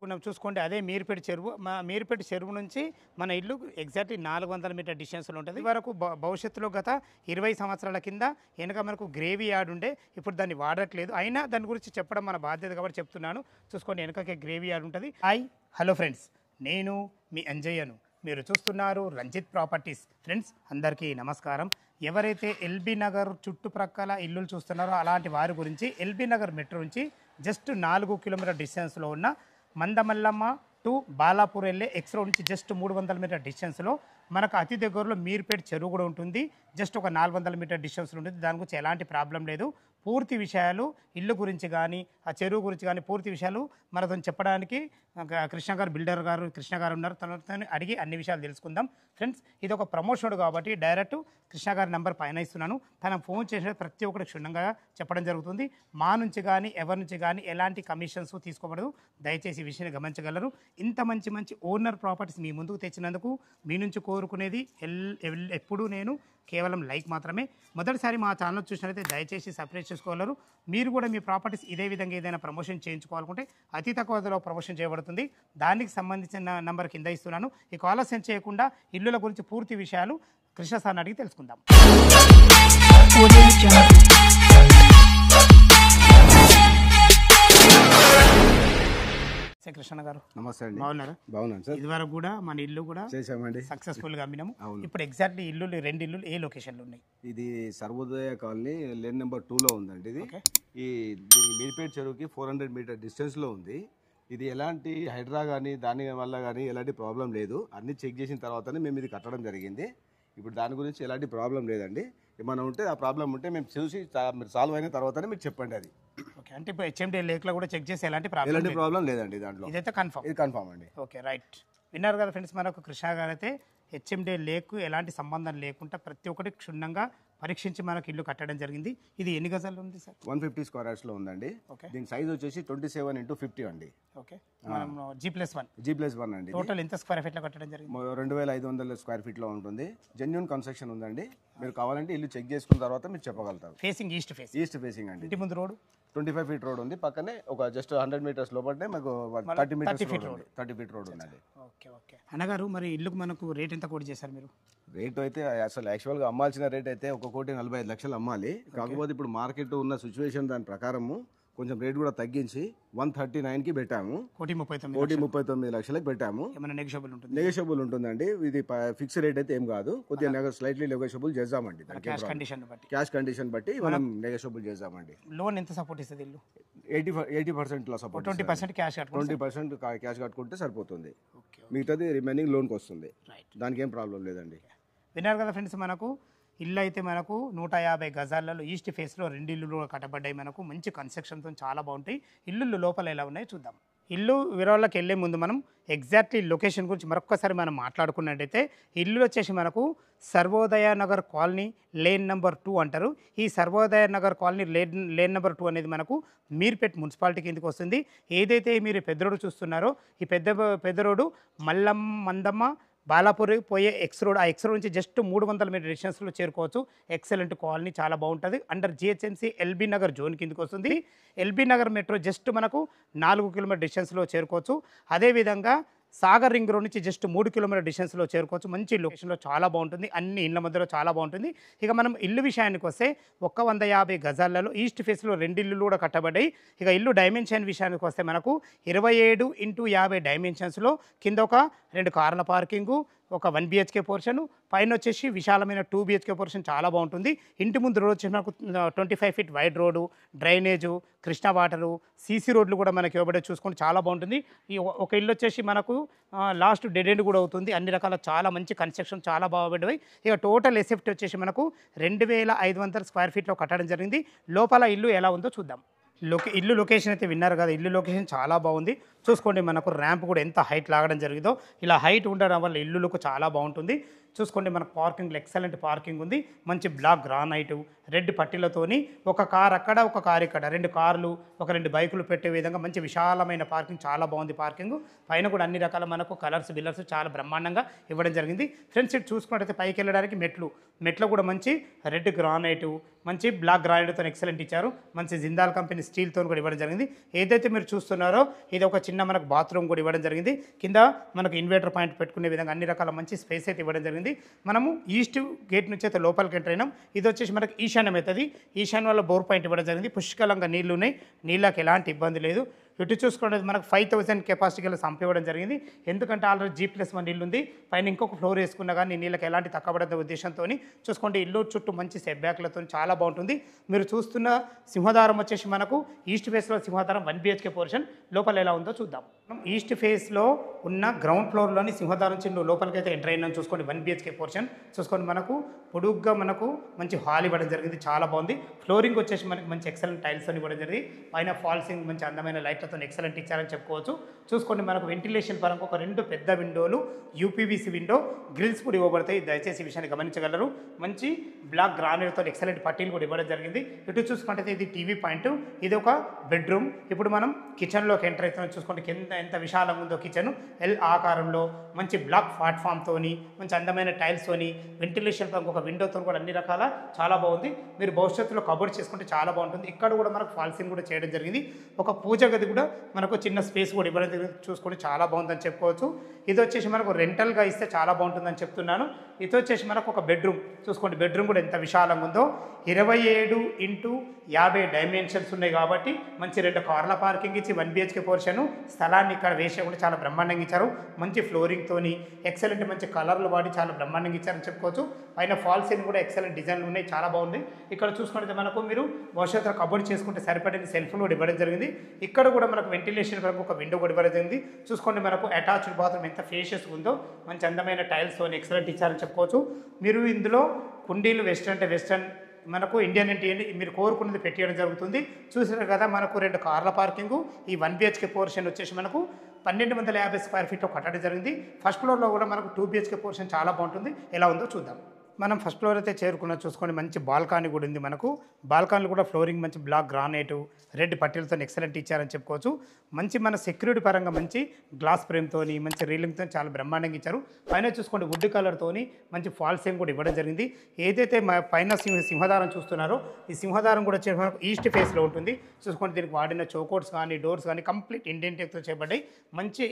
చూసుకోండి అదే మీర్పేట చెరువు మీర్పేట చెరువు నుంచి మన ఇల్లు ఎగ్జాక్ట్లీ 400 మీటర్ డిస్టెన్స్లో ఉంటుంది. వరకు భవిష్యత్తులో గత 20 సంవత్సరాల కింద వెనక మనకు గ్రేవీ యార్డ్ ఉండే, ఇప్పుడు దాన్ని వాడట్లేదు. అయినా దాని గురించి చెప్పడం మన బాధ్యత కాబట్టి చెప్తున్నాను. చూసుకోండి వెనకకే గ్రేవీ యార్డ్ ఉంటుంది. హాయ్ హలో ఫ్రెండ్స్, నేను మీ అంజయ్యను. మీరు చూస్తున్నారు రంజిత్ ప్రాపర్టీస్. ఫ్రెండ్స్ అందరికీ నమస్కారం. ఎవరైతే ఎల్బీ నగర్ చుట్టుప్రక్కల ఇల్లులు చూస్తున్నారో అలాంటి వారి గురించి ఎల్బీ నగర్ మెట్రో నుంచి జస్ట్ 4 కిలోమీటర్ డిస్టెన్స్లో ఉన్న మందమల్లమ్మ టు బాలాపూర్ వెళ్ళే ఎక్స్ రోడ్ నుంచి జస్ట్ 300 మీటర్ డిస్టెన్స్లో మనకు అతి దగ్గరలో మీర్పేట చెరువు కూడా ఉంటుంది. జస్ట్ ఒక 400 మీటర్ డిస్టెన్స్లో ఉంటుంది. దాని గురించి ఎలాంటి ప్రాబ్లం లేదు. పూర్తి విషయాలు ఇల్లు గురించి కానీ ఆ చెరువు గురించి కానీ పూర్తి విషయాలు మనతో చెప్పడానికి కృష్ణ గారు బిల్డర్ గారు కృష్ణ గారు ఉన్నారు. తనతో అడిగి అన్ని విషయాలు తెలుసుకుందాం. ఫ్రెండ్స్ ఇది ఒక ప్రమోషన్ కాబట్టి డైరెక్ట్ కృష్ణ గారి నెంబర్ పైన ఇస్తున్నాను. తన ఫోన్ చేసిన ప్రతి ఒక్కటి క్షుణ్ణంగా చెప్పడం జరుగుతుంది. మా నుంచి కానీ ఎవరి నుంచి కానీ ఎలాంటి కమిషన్స్ తీసుకోబడదు. దయచేసి ఈ విషయాన్ని గమనించగలరు. ఇంత మంచి మంచి ఓనర్ ప్రాపర్టీస్ మీ ముందుకు తెచ్చినందుకు మీ నుంచి కోరుకునేది ఎప్పుడూ నేను కేవలం లైక్ మాత్రమే. మొదటిసారి మా ఛానల్ చూసినట్లయితే దయచేసి సబ్స్క్రైబ్ చేసుకోగలరు. మీరు కూడా మీ ప్రాపర్టీస్ ఇదే విధంగా ఏదైనా ప్రమోషన్ చేయించుకోవాలనుకుంటే అతి తక్కువ ధరలో ప్రమోషన్ చేయబడుతుంది. దానికి సంబంధించిన నంబర్ కింద ఇస్తున్నాను. ఈ కాల్ సెండ్ చేయకుండా ఇల్లుల గురించి పూర్తి విషయాలు కృష్ణ సార్ని అడిగి తెలుసుకుందాం. కృష్ణ గారు నమస్తే అండి. బాగున్నారా? బాగున్నాను సార్. ఇదివరకు కూడా మన ఇల్లు కూడా చేసామండి, సక్సెస్ఫుల్ గా అమ్మినాము. ఇప్పుడు ఎగ్జాక్ట్లీ రెండు ఇల్లు ఏ లొకేషన్లో ఉన్నాయి? ఇది సర్వోదయ కాలనీ లేన్ నెంబర్ 2లో ఉందండి. ఇది దీనికి మీర్పేట చెరువుకి 400 మీటర్ డిస్టెన్స్ లో ఉంది. ఇది ఎలాంటి హైడ్రా కానీ దాని వల్ల కానీ ఎలాంటి ప్రాబ్లం లేదు. అన్ని చెక్ చేసిన తర్వాతనే మేము ఇది కట్టడం జరిగింది. ఇప్పుడు దాని గురించి ఎలాంటి ప్రాబ్లం లేదండి. ఏమైనా ఉంటే ఆ ప్రాబ్లం ఉంటే మేము చూసి మీరు సాల్వ్ అయిన తర్వాతనే మీరు చెప్పండి. అది ఓకే. అంటే ఇప్పుడు హెచ్ఎండి లేక్లో కూడా చెక్ చేసి ఎలాంటి ప్రాబ్లం లేదండి దాంట్లో. ఇదైతే కన్ఫర్మ్. ఇది కన్ఫర్మ్ అండి. Okay right. విన్నారు కదా ఫ్రెండ్స్, మనకు కృష్ణ గారు అయితే హెచ్ఎండి లేక్ ఎలాంటి సంబంధం లేకుండా ప్రతి ఒక్కటి క్షుణ్ణంగా పరీక్షించి మనకు ఇల్లు కట్టడం జరిగింది. ఇది ఎన్ని గజాలు ఉంది సార్? 150 స్క్వేర్ యార్డ్స్ లో ఉందండి. దీని సైజ్ వచ్చేసి 27x50 అండి. ఓకే. మనం G+1 అండి. టోటల్ ఎంత స్క్వేర్ ఫీట్ లో కట్టడం జరిగింది? 2500 స్క్వేర్ ఫీట్ లో ఉంటుంది. జెన్యూన్ కన్స్ట్రక్షన్ ఉందండి. మీరు కావాలంటే ఇల్లు చెక్ చేసుకున్న తర్వాత మీరు చెప్పగలుగుతారు. ఫేసింగ్ ఈస్ట్ ఫేసింగ్ అండి. ఇంటి ముందు రోడ్ 25 ఫీట్ రోడ్ ఉంది. పక్కనే ఒక జస్ట్ 100 మీటర్స్ లోపలనే మాకు 30 ఫీట్ రోడ్ ఉందండి. Okay okay. అన్నగారు మరి ఇల్లుకు మనకు రేట్ ఎంత కోట్ చేశారు మీరు? రేట్ అయితే అసలు యాక్చువల్గా అమ్మాల్సిన రేట్ అయితే 1,45,00,000 అమ్మాలి. కాకపోతే ఇప్పుడు మార్కెట్ ఉన్న సిచ్యువేషన్ దాని ప్రకారము కొంచెం రేట్ కూడా తగ్గించి 139కి పెట్టాము. 1,39,00,000కి పెట్టాము. నెగోషియబుల్ ఉంటుందండి. ఇది ఫిక్స్ రేట్ అయితే ఏం కాదు. కొద్దిగా స్లైట్లీ నెగోషియబుల్ చేద్దామండి. క్యాష్ కండిషన్ బట్టి మనం నెగోషియబుల్ చేద్దామండి. లోన్ ఎంత సపోర్ట్ ఇస్తుంది ఇల్లు? 80% లో సపోర్ట్. 20% క్యాష్ కట్టుకుంటే సరిపోతుంది. మిగతాది రిమైనింగ్ లోన్కి వస్తుంది. దానికి ఏం ప్రాబ్లం లేదండి. విన్నారు కదా ఫ్రెండ్స్, మనకు ఇల్లు అయితే మనకు 150 గజాలలో ఈస్ట్ ఫేస్లో 2 ఇల్లులు కట్టబడ్డాయి. మనకు మంచి కన్స్ట్రక్షన్తో చాలా బాగుంటాయి. ఇల్లు లోపల ఎలా ఉన్నాయో చూద్దాం. ఇల్లు వివరాల్లోకి వెళ్ళే ముందు మనం ఎగ్జాక్ట్లీ లొకేషన్ గురించి మరొకసారి మనం మాట్లాడుకున్నట్టయితే ఇల్లు వచ్చేసి మనకు Sarvodaya Nagar colony lane number 2 అంటారు. ఈ Sarvodaya Nagar colony lane number 2 అనేది మనకు మీర్పేట్ మున్సిపాలిటీ కిందకి వస్తుంది. ఏదైతే మీరు పెద్ద రోడ్డు చూస్తున్నారో ఈ పెద్ద రోడ్డు మందమ్మ బాలాపూర్ పోయే ఎక్స్ రోడ్, ఆ ఎక్స్ రోడ్ నుంచి జస్ట్ 300 మీటర్ డిస్టెన్స్లో చేరుకోవచ్చు. ఎక్సలెంట్ కాలనీ, చాలా బాగుంటుంది. Under GHMC LB Nagar zone కిందకి వస్తుంది. ఎల్బీ నగర్ మెట్రో జస్ట్ మనకు 4 కిలోమీటర్ డిస్టెన్స్లో చేరుకోవచ్చు. అదేవిధంగా సాగర్ రింగ్ రోడ్ నుంచి జస్ట్ 3 కిలోమీటర్ డిస్టెన్స్లో చేరుకోవచ్చు. మంచి లొకేషన్లో చాలా బాగుంటుంది. అన్ని ఇళ్ళ మధ్యలో చాలా బాగుంటుంది. ఇక మనం ఇల్లు విషయానికి వస్తే 150 గజాలలో ఈస్ట్ ఫేస్లో 2 ఇల్లులు కూడా కట్టబడ్డాయి. ఇక ఇల్లు డైమెన్షన్ విషయానికి వస్తే మనకు 27x50 డైమెన్షన్స్లో కింద ఒక 2 కార్ల పార్కింగు, ఒక 1 BHK పోర్షన్, పైన వచ్చేసి విశాలమైన 2 BHK పోర్షన్ చాలా బాగుంటుంది. ఇంటి ముందు రోడ్ వచ్చేసి మనకు 25 feet wide road, drainage, Krishna water, CC రోడ్లు కూడా మనకి ఇవ్వబడే చూసుకుంటే చాలా బాగుంటుంది. ఈ ఒక ఇల్లు వచ్చేసి మనకు లాస్ట్ డెడ్ ఎండ్ కూడా అవుతుంది. అన్ని రకాల చాలా మంచి కన్స్ట్రక్షన్ చాలా బాగుపడ్డాయి. ఇక టోటల్ ఎసెప్ట్ వచ్చేసి మనకు 2500 స్క్వేర్ ఫీట్లో కట్టడం జరిగింది. లోపల ఇల్లు ఎలా ఉందో చూద్దాం. ఇల్లు లొకేషన్ అయితే విన్నారు కదా. ఇల్లు లొకేషన్ చాలా బాగుంది. చూసుకోండి మనకు ర్యాంప్ కూడా ఎంత హైట్ లాగడం జరిగిందో. ఇలా హైట్ ఉండడం వల్ల ఇల్లులకు చాలా బాగుంటుంది. చూసుకోండి మనకు పార్కింగ్లో ఎక్సలెంట్ పార్కింగ్ ఉంది. మంచి బ్లాక్ గ్రానైట్ రెడ్ పట్టీలతోని ఒక కార్ అక్కడ ఒక కార్ ఇక్కడ 2 కార్లు ఒక 2 బైకులు పెట్టే విధంగా మంచి విశాలమైన పార్కింగ్, చాలా బాగుంది పార్కింగ్. పైన కూడా అన్ని రకాల మనకు కలర్స్ బిల్లర్స్ చాలా బ్రహ్మాండంగా ఇవ్వడం జరిగింది. ఫ్రంట్ సీట్ చూసుకున్నట్టయితే పైకి వెళ్ళడానికి మెట్లు కూడా మంచి రెడ్ గ్రానైట్ మంచి బ్లాక్ గ్రానైట్తో ఎక్సలెంట్ ఇచ్చారు. మంచి జిందాల్ కంపెనీ స్టీల్తో కూడా ఇవ్వడం జరిగింది. ఏదైతే మీరు చూస్తున్నారో ఇది ఒక చిన్న మనకు బాత్రూమ్ కూడా ఇవ్వడం జరిగింది. కింద మనకు ఇన్వర్టర్ పాయింట్ పెట్టుకునే విధంగా అన్ని రకాల మంచి స్పేస్ అయితే ఇవ్వడం జరిగింది. మనము ఈస్ట్ గేట్ నుంచి అయితే లోపలికి ఎంటర్ అయినాం. ఇది వచ్చేసి మనకి ఈశాన్యం అవుతుంది. ఈశాన్యం వల్ల బోర్ పాయింట్ ఇవ్వడం జరిగింది. పుష్కలంగా నీళ్లు ఉన్నాయి, నీళ్ళకి ఎలాంటి ఇబ్బంది లేదు. ఇటు చూసుకున్నది మనకు 5000 కెపాసిటీ గల సంప్ ఇవ్వడం జరిగింది. ఎందుకంటే ఆల్రెడీ G+1 ఇల్లు ఉంది. పైన ఇంకొక ఫ్లోర్ వేసుకున్నా కానీ నీళ్ళకి ఎలాంటి తక్కబడద ఉద్దేశంతో చూసుకోండి. ఇల్లు చుట్టూ మంచి సెట్ బ్యాక్లతో చాలా బాగుంటుంది. మీరు చూస్తున్న సింహద్వారం వచ్చేసి మనకు ఈస్ట్ ఫేస్లో సింహద్వారం 1 BHK పోర్షన్. లోపల ఎలా ఉందో చూద్దాం. ఈస్ట్ ఫేస్లో ఉన్న గ్రౌండ్ ఫ్లోర్లోని సింహద్వారం చిన్న లోపలికి అయితే ఎంటర్ అయినా చూసుకోండి. 1 BHK పోర్షన్ చూసుకోండి. మనకు పొడుగ్గా మనకు మంచి హాల్ ఇవ్వడం జరిగింది, చాలా బాగుంది. ఫ్లోరింగ్ వచ్చేసి మనకి మంచి ఎక్సలెంట్ టైల్స్ అని ఇవ్వడం జరిగింది. పైన ఫాల్సింగ్ మంచి అందమైన లైట్లతో ఎక్సలెంట్ ఇచ్చారని చెప్పుకోవచ్చు. చూసుకోండి మనకు వెంటిలేషన్ పరంగా ఒక 2 పెద్ద విండోలు UPVC విండో గ్రిల్స్ కూడా ఇవ్వబడతాయి. దయచేసి ఈ విషయాన్ని గమనించగలరు. మంచి బ్లాక్ గ్రానైట్తో ఎక్సలెంట్ పట్టీలు కూడా ఇవ్వడం జరిగింది. ఇటు చూసుకుంటే ఇది టీవీ పాయింట్, ఇది ఒక బెడ్రూమ్. ఇప్పుడు మనం కిచెన్లోకి ఎంటర్ అవుతున్నాం. చూసుకోండి కింద ఎంత విశాలంగా ఉందో కిచెన్. L ఆకారంలో మంచి బ్లాక్ ప్లాట్ఫామ్తోని మంచి అందమైన టైల్స్తోని వెంటిలేషన్ పరంగా ఒక విండోతో కూడా అన్ని రకాల చాలా బాగుంది. మీరు భవిష్యత్తులో కబోర్డ్ చేసుకుంటే చాలా బాగుంటుంది. ఇక్కడ కూడా మనకు ఫాల్సింగ్ కూడా చేయడం జరిగింది. ఒక పూజ గది కూడా మనకు చిన్న స్పేస్ కూడా ఇవ్వడం జరిగింది. చూసుకుంటే చాలా బాగుందని చెప్పుకోవచ్చు. ఇది వచ్చేసి మనకు రెంటల్గా ఇస్తే చాలా బాగుంటుందని చెప్తున్నాను. ఇది వచ్చేసి మనకు ఒక బెడ్రూమ్. చూసుకోండి బెడ్రూమ్ కూడా ఎంత విశాలంగా ఉందో. 27x50 డైమెన్షన్స్ ఉన్నాయి కాబట్టి మంచి 2 కార్ల పార్కింగ్ ఇచ్చి 1 BHK పోర్షన్ స్థలాన్ని ఇక్కడ వేసే కూడా చాలా బ్రహ్మాండంగా ఇచ్చారు. మంచి ఫ్లోరింగ్తోని ఎక్సలెంట్ మంచి కలర్లు వాడి చాలా బ్రహ్మాండంగా ఇచ్చారని చెప్పుకోవచ్చు. పైన ఫాల్సింగ్ కూడా ఎక్సలెంట్ డిజైన్లు ఉన్నాయి, చాలా బాగుంది. ఇక్కడ చూసుకుంటే మనకు మీరు భవిష్యత్తులో కబోర్డ్ చేసుకుంటే సరిపడిన సెల్ఫ్లు కూడా ఇవ్వడం జరిగింది. ఇక్కడ కూడా మనకు వెంటిలేషన్ వరకు ఒక విండో కూడా ఇవ్వడం జరిగింది. చూసుకోండి మనకు అటాచ్డ్ బాత్రూమ్ ఎంత ఫేషియస్ ఉందో, మంచి అందమైన టైల్స్తో ఎక్సలెంట్ ఇచ్చారని చెప్పుకోవచ్చు. మీరు ఇందులో కుండీలు వెస్టర్న్ అంటే వెస్టర్న్ మనకు ఇండియన్ మీరు కోరుకున్నది పెట్టేయడం జరుగుతుంది. చూసారు కదా మనకు 2 కార్ల పార్కింగు. ఈ 1 BHK పోర్షన్ వచ్చేసి మనకు 1250 స్క్వేర్ ఫీట్లో కట్టడం జరిగింది. ఫస్ట్ ఫ్లోర్లో కూడా మనకు 2 BHK పోర్షన్ చాలా బాగుంటుంది. ఎలా ఉందో చూద్దాం. మనం ఫస్ట్ ఫ్లోర్ అయితే చేరుకున్న చూసుకొని మంచి బాల్కనీ కూడా ఉంది. మనకు బాల్కనీలు కూడా ఫ్లోరింగ్ మంచి బ్లాక్ గ్రానైట్ రెడ్ పట్టీలతో ఎక్సలెంట్ ఇచ్చారని చెప్పుకోవచ్చు. మంచి మన సెక్యూరిటీ పరంగా మంచి గ్లాస్ ఫ్రేమ్తో మంచి రీలింగ్తో చాలా బ్రహ్మాండంగా ఇచ్చారు. పైన చూసుకోండి వుడ్ కలర్తోని మంచి ఫాల్సింగ్ కూడా ఇవ్వడం జరిగింది. ఏదైతే పైన సింహద్వారం చూస్తున్నారో ఈ సింహద్వారం కూడా వచ్చేసి మనకు ఈస్ట్ ఫేస్లో ఉంటుంది. చూసుకోండి దీనికి వాడిన చౌకోట్స్ కానీ డోర్స్ కానీ కంప్లీట్ ఇండియన్ టెక్తో చేయబడ్డాయి. మంచి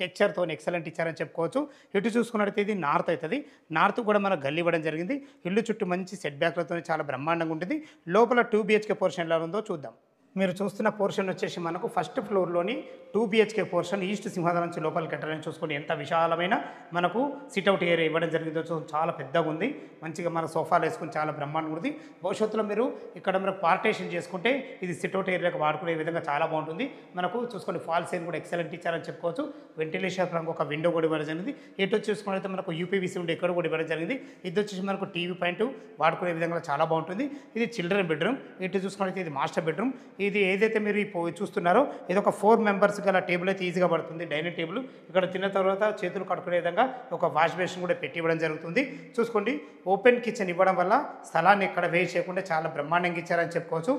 టెక్చర్తో ఎక్సలెంట్ ఇచ్చారని చెప్పుకోవచ్చు. ఇటు చూసుకున్నట్టయితే ఇది నార్త్ అవుతుంది. నార్త్ కూడా మనకు గల్లీ ఇవ్వడం జరిగింది. ఇల్లు చుట్టూ మంచి సెట్ బ్యాక్లతో చాలా బ్రహ్మాండంగా ఉంటుంది. లోపల 2 BHK పోర్షన్ ఎలా ఉందో చూద్దాం. మీరు చూస్తున్న పోర్షన్ వచ్చేసి మనకు ఫస్ట్ ఫ్లోర్లోని 2 BHK పోర్షన్ ఈస్ట్ సింహద్వారం నుంచి లోపలికి ఎంటర్ని చూసుకొని ఎంత విశాలమైన మనకు సిట్అవుట్ ఏరియా ఇవ్వడం జరిగిందో చాలా పెద్దగా ఉంది. మంచిగా మన సోఫాలు వేసుకుని చాలా బ్రహ్మాండంగా ఉంది. భవిష్యత్తులో మీరు ఇక్కడ మనకు పార్టేషన్ చేసుకుంటే ఇది సిట్అవుట్ ఏరియాకి వాడుకునే విధంగా చాలా బాగుంటుంది. మనకు చూసుకొని ఫాల్ సీన్ కూడా ఎక్సలెంట్ ఇచ్చారని చెప్పుకోవచ్చు. వెంటిలేషన్ పరంగా ఒక విండో కూడా ఇవ్వడం జరిగింది. ఎటు చూసుకున్నట్లయితే మనకు UPVC ఉండే ఇక్కడ కూడా ఇవ్వడం జరిగింది. ఇది వచ్చేసి మనకు టీవీ పాయింట్ వాడుకునే విధంగా చాలా బాగుంటుంది. ఇది చిల్డ్రన్ బెడ్రూమ్. ఇటు చూసుకున్నట్లయితే ఇది మాస్టర్ బెడ్రూమ్. ఇది ఏదైతే మీరు చూస్తున్నారో ఇది ఒక 4 మెంబర్స్ గల టేబుల్ అయితే ఈజీగా పడుతుంది. డైనింగ్ టేబుల్ ఇక్కడ తిన్న తర్వాత చేతులు కట్టుకునే విధంగా ఒక వాష్ బేసిన్ కూడా పెట్టి ఇవ్వడం జరుగుతుంది. చూసుకోండి ఓపెన్ కిచెన్ ఇవ్వడం వల్ల స్థలాన్ని ఇక్కడ వేస్ట్ చేయకుండా చాలా బ్రహ్మాండంగా ఇచ్చారని చెప్పుకోవచ్చు.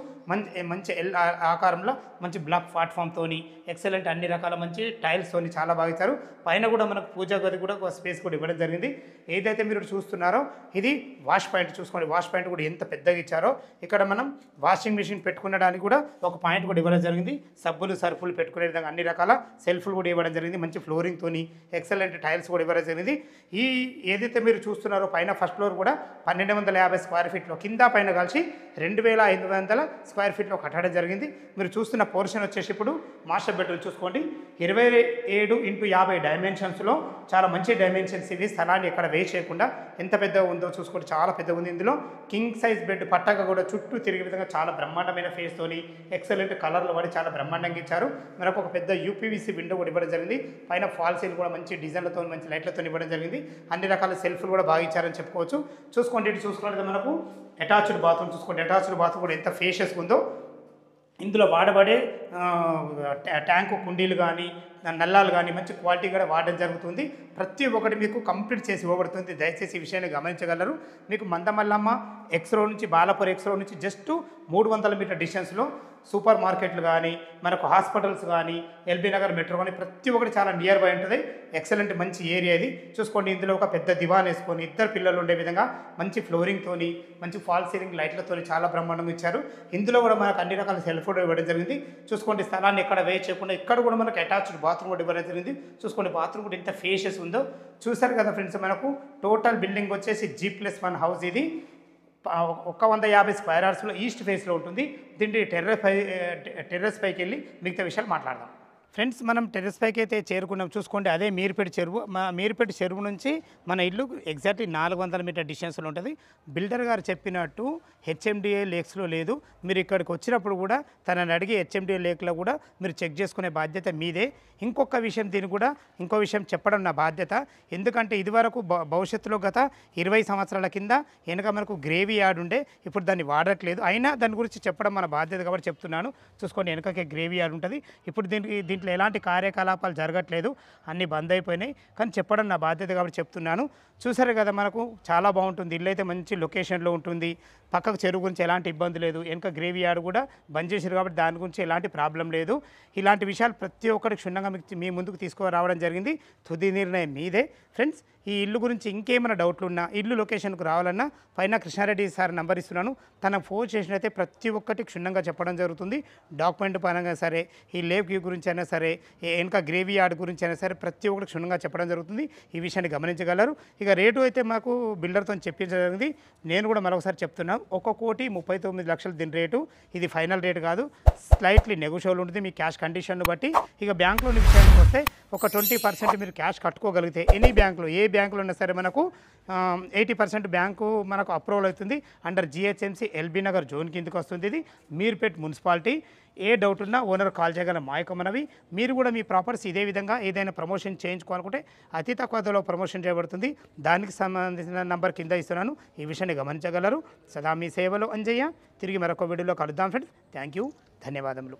మంచి L ఆకారంలో మంచి బ్లాక్ ప్లాట్ఫామ్తో ఎక్సలెంట్ అన్ని రకాల మంచి టైల్స్తో చాలా బాగా ఇచ్చారు. పైన కూడా మనకు పూజా గది కూడా ఒక స్పేస్ కూడా ఇవ్వడం జరిగింది. ఏదైతే మీరు చూస్తున్నారో ఇది వాష్ పాయింట్. చూసుకోండి వాష్ పాయింట్ కూడా ఎంత పెద్దగా ఇచ్చారో. ఇక్కడ మనం వాషింగ్ మిషన్ పెట్టుకునడానికి కూడా ఒక పాయింట్ కూడా ఇవ్వడం జరిగింది. సబ్బులు సర్ఫులు పెట్టుకునే విధంగా అన్ని రకాల సెల్ఫ్లు కూడా ఇవ్వడం జరిగింది. మంచి ఫ్లోరింగ్తో ఎక్సలెంట్ టైల్స్ కూడా ఇవ్వడం జరిగింది. ఈ ఏదైతే మీరు చూస్తున్నారో పైన ఫస్ట్ ఫ్లోర్ కూడా 1250 స్క్వేర్ ఫీట్లో కింద పైన కలిసి 2500 స్క్వేర్ ఫీట్లో కట్టడం జరిగింది. మీరు చూస్తున్న పోర్షన్ వచ్చేసి ఇప్పుడు మాస్టర్ బెడ్రూమ్ చూసుకోండి 27x50 డైమెన్షన్స్లో చాలా మంచి డైమెన్షన్స్ ఇవి. స్థలాన్ని ఎక్కడ వేస్ట్ చేయకుండా ఎంత పెద్దగా ఉందో చూసుకోండి, చాలా పెద్దగా ఉంది. ఇందులో కింగ్ సైజ్ బెడ్ పట్టగా కూడా చుట్టూ తిరిగే విధంగా చాలా బ్రహ్మాండమైన ఫేస్తోని ఎక్సలెంట్ కలర్లు వాడి చాలా బ్రహ్మాండంగా ఇచ్చారు. మనకు ఒక పెద్ద UPVC విండో కూడా ఇవ్వడం జరిగింది. పైన ఫాల్ సీల్ కూడా మంచి డిజైన్లతో మంచి లైట్లతో ఇవ్వడం జరిగింది. అన్ని రకాల సెల్ఫ్లు కూడా బాగా ఇచ్చారని చెప్పుకోవచ్చు. చూసుకోండి ఇటు చూసుకున్నట్లయితే మనకు అటాచ్డ్ బాత్రూమ్ చూసుకోండి. అటాచ్డ్ బాత్రూమ్ కూడా ఎంత ఫేషియస్గా ఉందో. ఇందులో వాడబడే ట్యాంకు కుండీలు కానీ నల్లాలు కానీ మంచి క్వాలిటీ కూడా వాడడం జరుగుతుంది. ప్రతి ఒక్కటి మీకు కంప్లీట్ చేసి ఇవ్వబడుతుంది. దయచేసి ఈ విషయాన్ని గమనించగలరు. మీకు మందమల్లమ్మ ఎక్స్రో నుంచి బాలాపూర్ ఎక్స్రో నుంచి జస్ట్ 300 మీటర్ డిస్టెన్స్లో సూపర్ మార్కెట్లు కానీ మనకు హాస్పిటల్స్ కానీ ఎల్బీ నగర్ మెట్రో కానీ ప్రతి ఒక్కటి చాలా నియర్ బై ఉంటుంది. ఎక్సలెంట్ మంచి ఏరియా ఇది. చూసుకోండి, ఇందులో ఒక పెద్ద దివాన్ వేసుకొని 2 పిల్లలు ఉండే విధంగా మంచి ఫ్లోరింగ్తోని మంచి ఫాల్ సీలింగ్ లైట్లతో చాలా బ్రహ్మాండంగా ఇచ్చారు. ఇందులో కూడా మనకు అన్ని రకాల సెల్ఫ్ కూడా ఇవ్వడం జరిగింది. చూసుకోండి, స్థలాన్ని ఎక్కడ వేస్ట్ చేయకుండా ఇక్కడ కూడా మనకు అటాచ్డ్ బాత్రూమ్ కూడా ఇవ్వడం జరిగింది. చూసుకోండి, బాత్రూమ్ కూడా ఎంత ఫేషియస్ ఉందో చూసారు కదా ఫ్రెండ్స్. మనకు టోటల్ బిల్డింగ్ వచ్చేసి G+1 హౌస్ ఇది. 150 స్క్వేర్ యార్డ్స్లో ఈస్ట్ ఫేస్లో ఉంటుంది. దీంట్లో టెర్రస్ పైకి వెళ్ళి మిగతా విషయాలు మాట్లాడదాం. ఫ్రెండ్స్, మనం టెర్రస్ పైకి అయితే చేరుకున్నాం. చూసుకోండి, అదే మీర్పేట చెరువు. మీర్పేట చెరువు నుంచి మన ఇల్లు ఎగ్జాక్ట్లీ 400 మీటర్ డిస్టెన్స్లో ఉంటుంది. బిల్డర్ గారు చెప్పినట్టు హెచ్ఎండిఏ లేక్స్లో లేదు. మీరు ఇక్కడికి వచ్చినప్పుడు కూడా తనని అడిగి హెచ్ఎండిఏ లేక్లో కూడా మీరు చెక్ చేసుకునే బాధ్యత మీదే. ఇంకొక విషయం, దీన్ని కూడా ఇంకో విషయం చెప్పడం నా బాధ్యత. ఎందుకంటే ఇదివరకు భవిష్యత్తులో గత 20 సంవత్సరాల కింద వెనక మనకు గ్రేవీ యార్డ్ ఉండే, ఇప్పుడు దాన్ని వాడట్లేదు. అయినా దాని గురించి చెప్పడం మన బాధ్యత కాబట్టి చెప్తున్నాను. చూసుకోండి, వెనకకే గ్రేవీ యార్డ్ ఉంటుంది. ఇప్పుడు దీంట్లో ఎలాంటి కార్యకలాపాలు జరగట్లేదు, అన్నీ బంద్ అయిపోయినాయి. కానీ చెప్పడం నా బాధ్యత కాబట్టి చెప్తున్నాను. చూసారు కదా, మనకు చాలా బాగుంటుంది. ఇల్లు అయితే మంచి లొకేషన్లో ఉంటుంది. పక్కకు చెరువు గురించి ఎలాంటి ఇబ్బంది లేదు. వెనక గ్రేవీ యార్డ్ కూడా బంద్ చేశారు కాబట్టి దాని గురించి ఎలాంటి ప్రాబ్లం లేదు. ఇలాంటి విషయాలు ప్రతి ఒక్కరికి క్షుణ్ణంగా మీ ముందుకు తీసుకురావడం జరిగింది. తుది నిర్ణయం మీదే. ఫ్రెండ్స్, ఈ ఇల్లు గురించి ఇంకేమైనా డౌట్లు ఉన్నా, ఇల్లు లొకేషన్కు రావాలన్నా పైన కృష్ణారెడ్డి సార్ నంబర్ ఇస్తున్నాను. తన ఫోన్ చేసినైతే ప్రతి ఒక్కటి క్షుణ్ణంగా చెప్పడం జరుగుతుంది. డాక్యుమెంట్ పరంగా సరే, ఈ లేక్ గురించి అయినా సరే, వెనక గ్రేవీ యార్డ్ గురించి అయినా సరే ప్రతి ఒక్కటి క్షుణ్ణంగా చెప్పడం జరుగుతుంది. ఈ విషయాన్ని గమనించగలరు. ఇక రేటు అయితే మాకు బిల్డర్తో చెప్పించడం జరిగింది. నేను కూడా మరొకసారి చెప్తున్నాను, 1,39,00,000 దీని రేటు. ఇది ఫైనల్ రేటు కాదు, స్లైట్లీ నెగోషియబుల్ ఉంటుంది మీ క్యాష్ కండిషన్ను బట్టి. ఇక బ్యాంకులో విషయానికి వస్తే ఒక 20% మీరు క్యాష్ కట్టుకోగలిగితే ఎనీ బ్యాంకులో, ఏ బ్యాంకులో ఉన్నా సరే మనకు 80% బ్యాంకు మనకు అప్రూవల్ అవుతుంది. Under GHMC LB Nagar zone కిందకి వస్తుంది. ఇది మీర్పేట్ మున్సిపాలిటీ. ఏ డౌట్ ఉన్నా ఓనర్ కాల్ చేయగల మాయకమనవి. మీరు కూడా మీ ప్రాపర్టీస్ ఇదే విధంగా ఏదైనా ప్రమోషన్ చేయించుకోవాలనుకుంటే అతి తక్కువ ధరలో ప్రమోషన్ చేయబడుతుంది. దానికి సంబంధించిన నంబర్ కింద ఇస్తున్నాను. ఈ విషయాన్ని గమనించగలరు. సదా మీ సేవలో అంజయ్య. తిరిగి మరొక వీడియోలో కలుద్దాం ఫ్రెండ్స్. థ్యాంక్ యూ, ధన్యవాదములు.